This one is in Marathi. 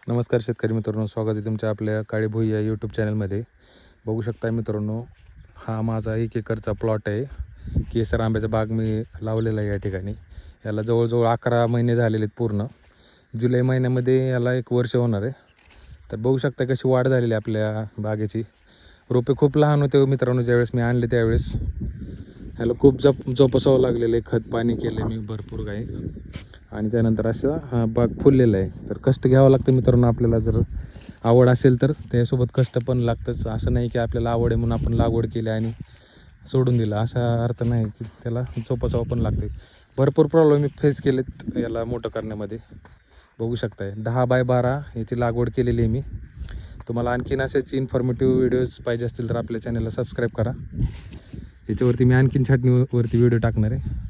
नमस्कार शेतकरी मित्रांनो, स्वागत आहे तुमच्या आपल्या काळी भुई या यूट्यूब चॅनलमध्ये. बघू शकता मित्रांनो, हा माझा 1 एकरचा प्लॉट आहे. केसर आंब्याचा बाग मी लावलेला आहे या ठिकाणी. याला जवळजवळ 11 महिने झालेले आहेत पूर्ण. जुलै महिन्यामध्ये याला 1 वर्ष होणार आहे. तर बघू शकता कशी वाढ झालेली आहे आपल्या बागेची. रोपे खूप लहान होते मित्रांनो, ज्यावेळेस मी आणले त्यावेळेस. ह्याला खूप जोपासावं लागलेलं आहे, खत पाणी केलं मी भरपूर काही. आणि त्यानंतर असा हा बाग फुललेला आहे. तर कष्ट घ्यावं लागतं मित्रांनो आपल्याला. जर आवड असेल तर त्यासोबत कष्ट पण लागतंच. असं नाही की आपल्याला आवड आहे म्हणून आपण लागवड केली आणि सोडून दिलं, असा अर्थ नाही. की त्याला जोपासावं पण लागते. भरपूर प्रॉब्लेम मी फेस केलेत याला मोठं करण्यामध्ये. बघू शकताय 10 बाय 12 याची लागवड केलेली आहे मी. तुम्हाला आणखीन असेच इन्फॉर्मेटिव्ह व्हिडिओज पाहिजे असतील तर आपल्या चॅनलला सबस्क्राईब करा. याच्यावरती मी आणखीन छाटणीवरती व्हिडिओ टाकणार आहे.